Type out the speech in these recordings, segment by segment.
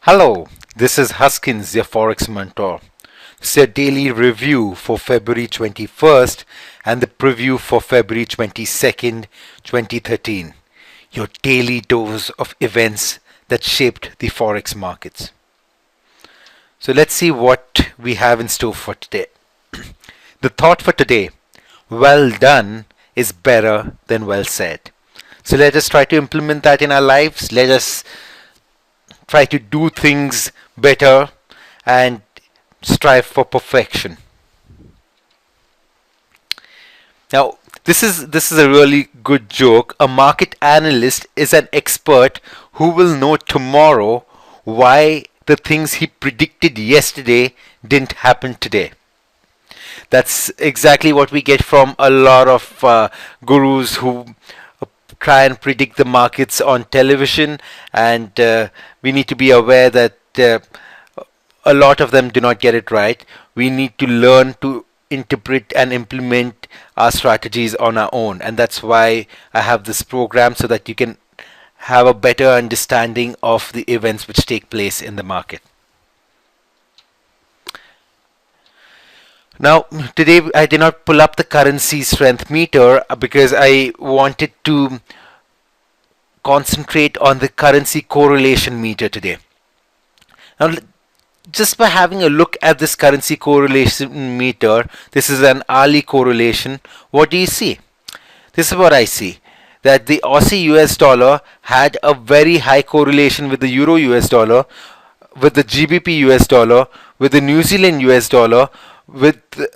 Hello, this is Huskins, your forex mentor. It's your daily review for February 21st and the preview for February 22nd, 2013. Your daily dose of events that shaped the forex markets. So let's see what we have in store for today. The thought for today: well done is better than well said. So let us try to implement that in our lives. Let us try to do things better and strive for perfection. Now, this is a really good joke. A market analyst is an expert who will know tomorrow why the things he predicted yesterday didn't happen today. That's exactly what we get from a lot of gurus who try and predict the markets on television, and we need to be aware that a lot of them do not get it right. We need to learn to interpret and implement our strategies on our own, and that's why I have this program, so that you can have a better understanding of the events which take place in the market. Now, today I did not pull up the currency strength meter because I wanted to concentrate on the currency correlation meter today. Now, just by having a look at this currency correlation meter, this is an hourly correlation. What do you see? This is what I see. That the Aussie US dollar had a very high correlation with the Euro US dollar, with the GBP US dollar, with the New Zealand US dollar, with the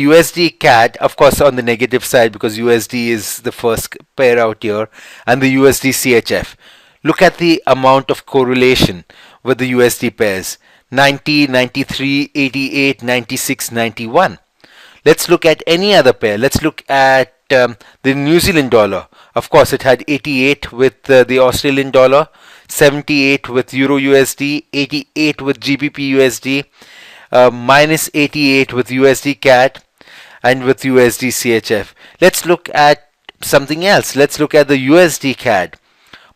USD CAD, of course on the negative side because USD is the first pair out here, and the USD CHF. Look at the amount of correlation with the USD pairs: 90, 93, 88, 96, 91. Let's look at any other pair. Let's look at the New Zealand dollar. Of course, it had 88 with the Australian dollar, 78 with Euro USD, 88 with GBP USD, minus 88 with USD CAD, and with USD CHF. Let's look at something else. Let's look at the USD CAD.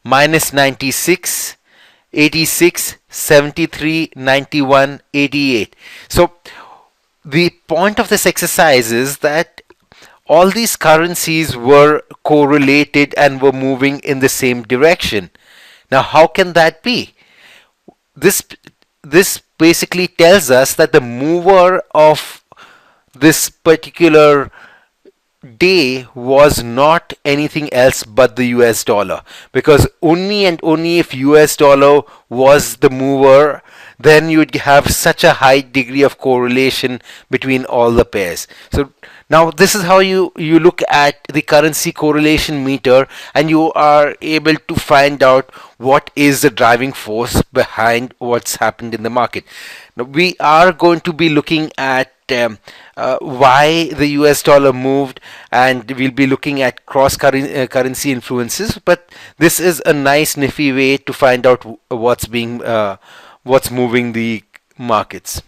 Minus 96, 86, 73, 91, 88. So the point of this exercise is that all these currencies were correlated and were moving in the same direction. Now, how can that be? This basically tells us that the mover of this particular day was not anything else but the US dollar, because only and only if US dollar was the mover, then you'd have such a high degree of correlation between all the pairs. So now this is how you look at the currency correlation meter, and you are able to find out what is the driving force behind what's happened in the market. Now we are going to be looking at why the US dollar moved, and we'll be looking at cross currency influences, but this is a nice nifty way to find out what's moving the markets.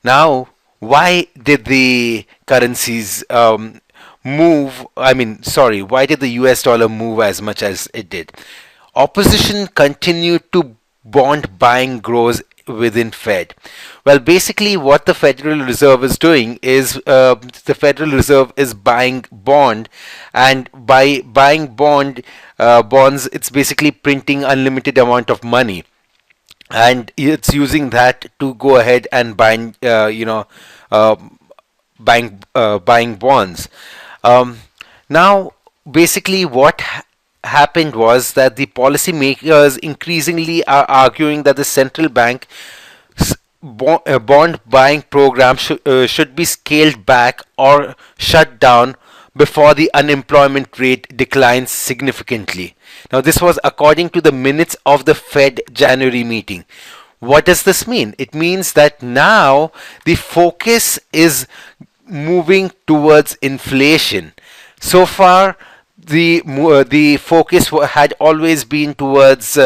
Now, why did the currencies move? Why did the US dollar move as much as it did? Opposition continued to bond buying grows within Fed. Well, basically what the Federal Reserve is doing is the Federal Reserve is buying bond, and by buying bonds, it's basically printing unlimited amount of money, and it's using that to go ahead and buying bonds. Now, basically what happened was that the policymakers increasingly are arguing that the central bank bond buying program should be scaled back or shut down before the unemployment rate declines significantly. Now, this was according to the minutes of the Fed January meeting. What does this mean? It means that now the focus is moving towards inflation. So far, the focus had always been towards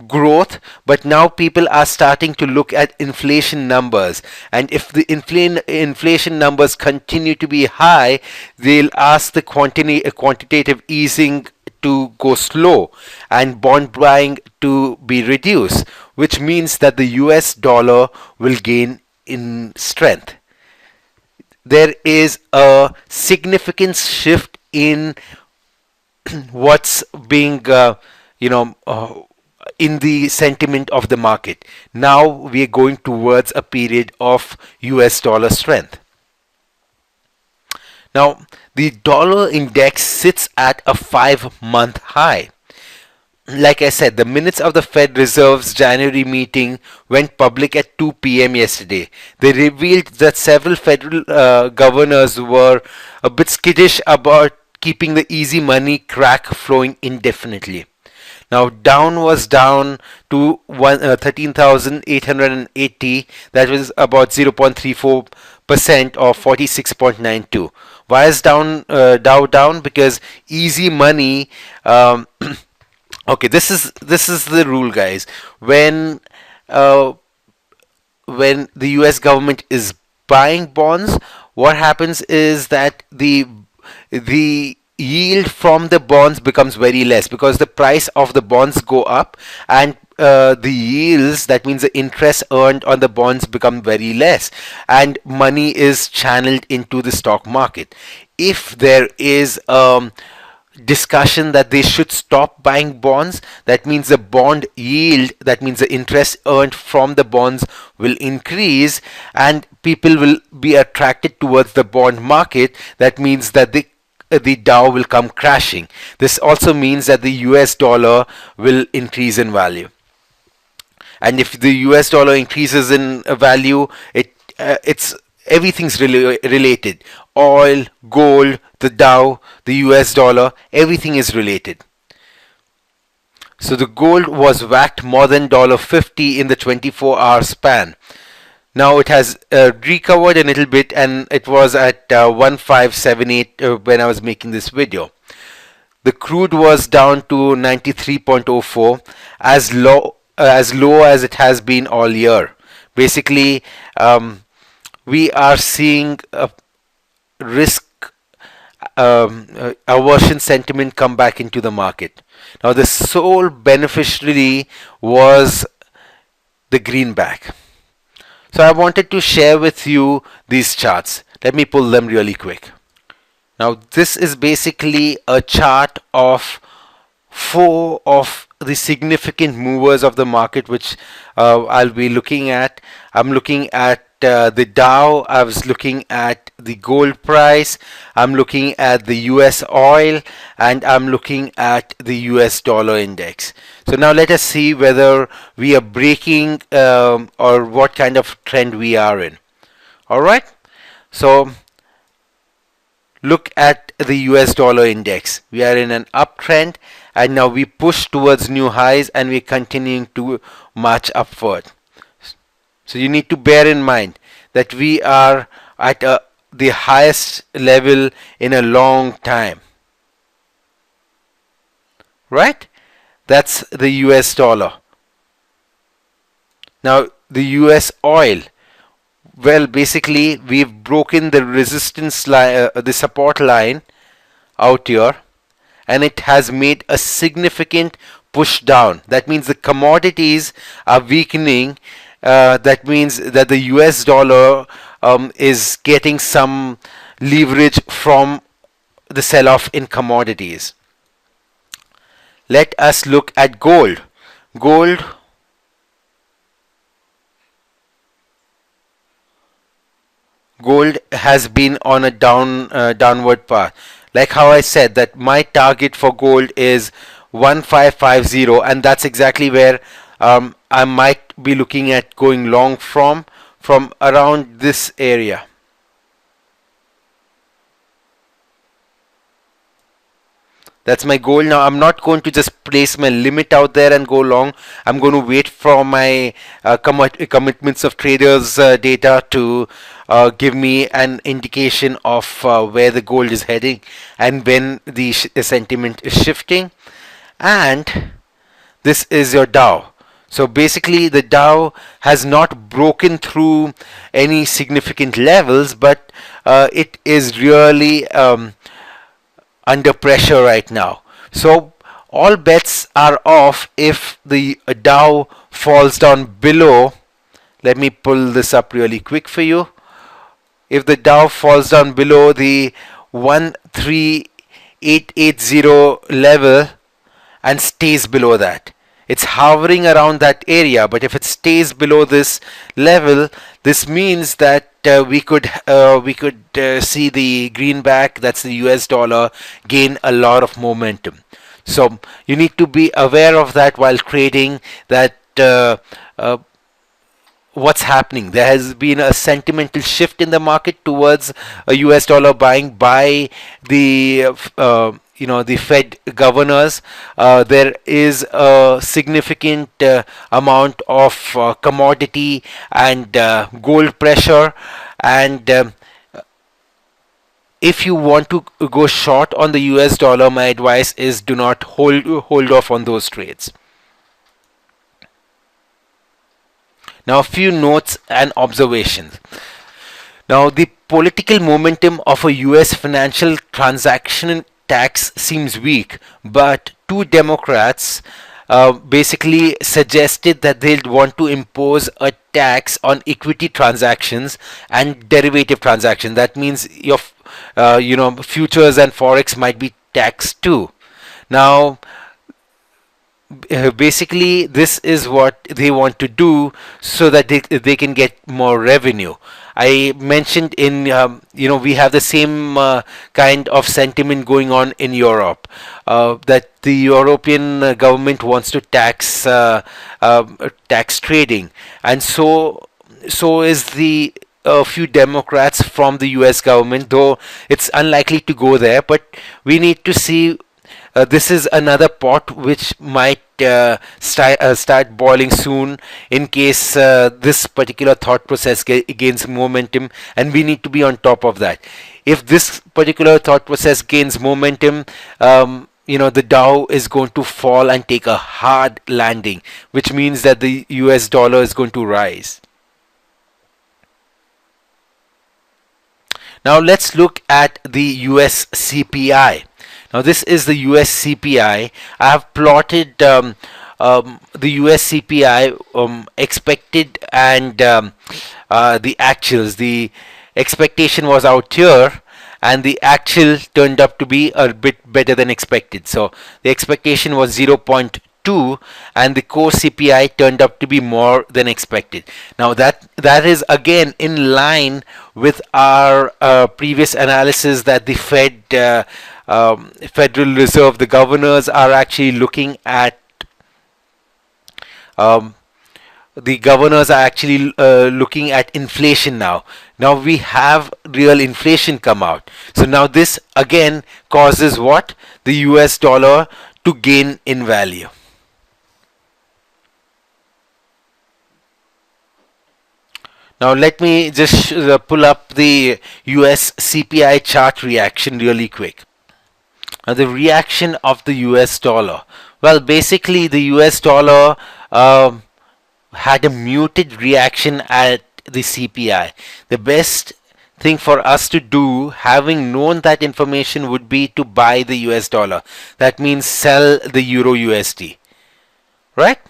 growth, but now people are starting to look at inflation numbers, and if the inflation numbers continue to be high, they'll ask the quantitative easing to go slow and bond buying to be reduced, which means that the US dollar will gain in strength. There is a significant shift in what's being in the sentiment of the market. Now we are going towards a period of US dollar strength. Now the dollar index sits at a 5-month high. Like I said, the minutes of the Fed Reserve's January meeting went public at 2 p.m. yesterday. They revealed that several federal governors were a bit skittish about keeping the easy money crack flowing indefinitely. Now down was down to 13,880. That was about 0.34% or 46.92. Why is Dow down? Because easy money. Okay, this is the rule, guys. When the U.S. government is buying bonds, what happens is that the yield from the bonds becomes very less because the price of the bonds go up, and the yields, that means the interest earned on the bonds, become very less, and money is channeled into the stock market. If there is discussion that they should stop buying bonds, that means the bond yield, that means the interest earned from the bonds, will increase and people will be attracted towards the bond market. That means that the Dow will come crashing. This also means that the US dollar will increase in value, and if the US dollar increases in value, it's everything's related. Oil, gold, the Dow, the US dollar, everything is related. So the gold was whacked more than $50 in the 24-hour span. Now it has recovered a little bit, and it was at 1578 when I was making this video. The crude was down to 93.04, as low as it has been all year. Basically, we are seeing a risk aversion sentiment come back into the market. Now the sole beneficiary was the greenback. So I wanted to share with you these charts. Let me pull them really quick. Now this is basically a chart of 4 of the significant movers of the market, which I'll be looking at. I'm looking at the Dow, I was looking at the gold price, I'm looking at the US oil, and I'm looking at the US dollar index. So now let us see whether we are breaking or what kind of trend we are in. Alright, so look at the US dollar index. We are in an uptrend, and now we push towards new highs and we're continuing to march upward. So you need to bear in mind that we are at the highest level in a long time. Right? That's the US dollar. Now the US oil. Well, basically we've broken the resistance line, the support line out here, and it has made a significant push down. That means the commodities are weakening. That means that the US dollar is getting some leverage from the sell-off in commodities. Let us look at gold. Gold has been on a downward path. Like how I said that my target for gold is 1550, and that's exactly where I might be looking at going long from around this area. That's my goal. Now I'm not going to just place my limit out there and go long. I'm going to wait for my commitments of traders data to give me an indication of where the gold is heading and when the sentiment is shifting. And this is your Dow. So basically the Dow has not broken through any significant levels, but it is really under pressure right now. So all bets are off if the Dow falls down below. Let me pull this up really quick for you. If the Dow falls down below the 13880 level and stays below that. It's hovering around that area, but if it stays below this level, this means that we could see the greenback, that's the US dollar, gain a lot of momentum. So you need to be aware of that while trading. That what's happening. There has been a sentimental shift in the market towards a US dollar buying by the the Fed governors. There is a significant amount of commodity and gold pressure, and if you want to go short on the US dollar, my advice is do not hold off on those trades. Now, a few notes and observations. Now, the political momentum of a US financial transaction tax seems weak, but two Democrats basically suggested that they'd want to impose a tax on equity transactions and derivative transactions. That means your futures and forex might be taxed too. Now, basically this is what they want to do so that they can get more revenue. I mentioned in we have the same kind of sentiment going on in Europe, that the European government wants to tax trading, and so is the a few Democrats from the US government, though it's unlikely to go there, but we need to see. This is another pot which might start boiling soon in case this particular thought process gains momentum, and we need to be on top of that. If this particular thought process gains momentum, the Dow is going to fall and take a hard landing, which means that the US dollar is going to rise. Now let's look at the US CPI. Now this is the US CPI. I have plotted the US CPI expected and the actuals. The expectation was out here, and the actual turned up to be a bit better than expected. So the expectation was 0.2, and the core CPI turned up to be more than expected. Now that is again in line with our previous analysis that the Federal Reserve, the governors are actually looking at inflation now. Now we have real inflation come out. So now this again causes what? The US dollar to gain in value. Now let me just pull up the US CPI chart reaction really quick. Now the reaction of the US dollar. Well, basically the US dollar had a muted reaction at the CPI. The best thing for us to do, having known that information, would be to buy the US dollar. That means sell the Euro USD. Right?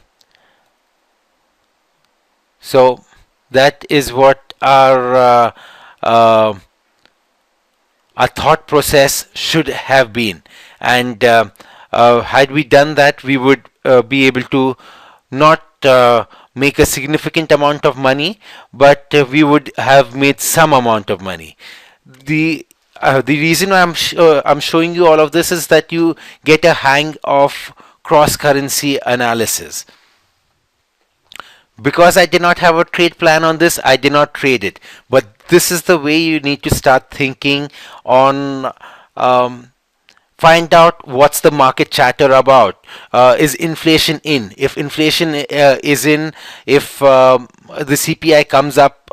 So that is what our thought process should have been, and had we done that, we would be able to not make a significant amount of money, but we would have made some amount of money. The reason why I'm showing you all of this is that you get a hang of cross currency analysis. Because I did not have a trade plan on this, I did not trade it. But this is the way you need to start thinking on. Find out what's the market chatter about. Is inflation in? If inflation is in, if the CPI comes up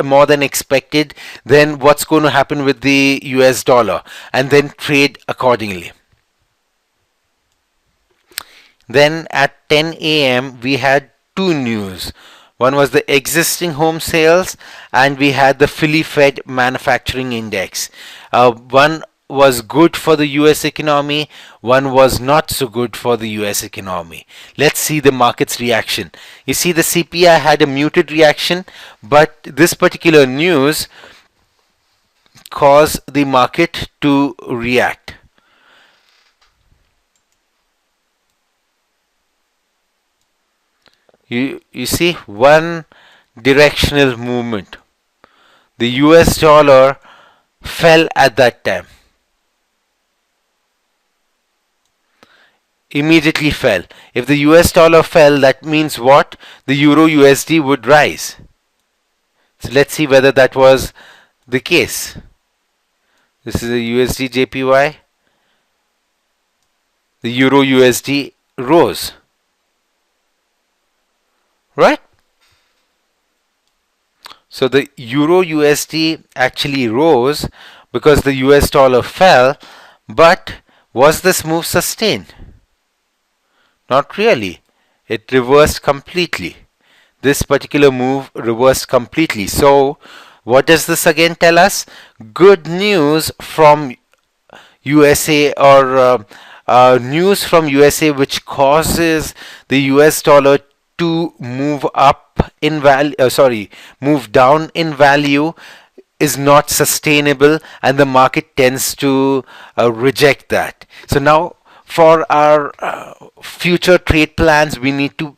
more than expected, then what's going to happen with the US dollar? And then trade accordingly. Then at 10 a.m. we had two news. One was the existing home sales, and we had the Philly Fed manufacturing index. One was good for the US economy, one was not so good for the US economy. Let's see the market's reaction. You see the CPI had a muted reaction, but this particular news caused the market to react. You see one directional movement. The US dollar fell at that time. Immediately fell. If the US dollar fell, that means what? The Euro USD would rise. So let's see whether that was the case. This is a USD JPY. The Euro USD rose. Right? So the Euro USD actually rose because the US dollar fell, but was this move sustained? Not really. It reversed completely. This particular move reversed completely. So what does this again tell us? Good news from USA, or news from USA which causes the US dollar to move up in value, move down in value, is not sustainable, and the market tends to reject that. So now for our future trade plans, we need to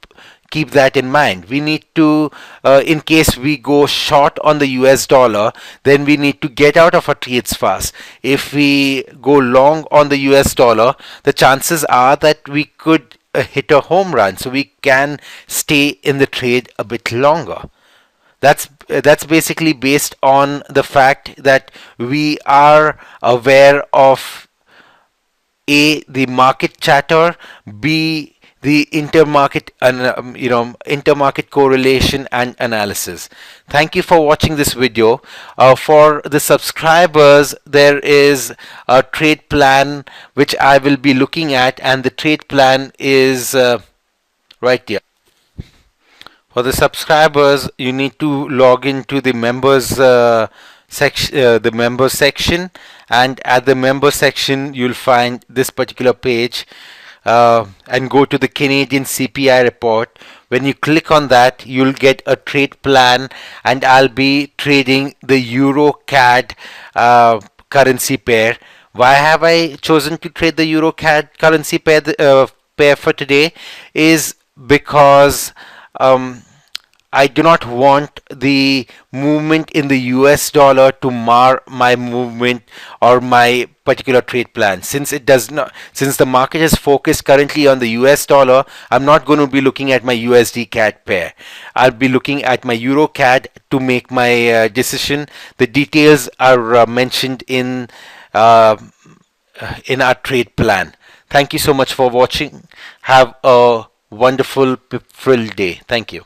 keep that in mind. We need to, in case we go short on the US dollar, then we need to get out of our trades fast. If we go long on the US dollar, the chances are that we could hit a home run, so we can stay in the trade a bit longer. That's basically based on the fact that we are aware of A, the market chatter, B, the intermarket intermarket correlation and analysis. Thank you for watching this video. For the subscribers, there is a trade plan which I will be looking at, and the trade plan is right here. For the subscribers, you need to log into the members section, and at the member section you'll find this particular page, and go to the Canadian CPI report. When you click on that, you'll get a trade plan, and I'll be trading the Euro CAD currency pair. Why have I chosen to trade the Euro CAD currency pair for today? Is because I do not want the movement in the US dollar to mar my movement or my particular trade plan. Since the market is focused currently on the US dollar, I'm not going to be looking at my USD CAD pair. I'll be looking at my Euro CAD to make my decision. The details are mentioned in our trade plan. Thank you so much for watching. Have a wonderful, fulfilled day. Thank you.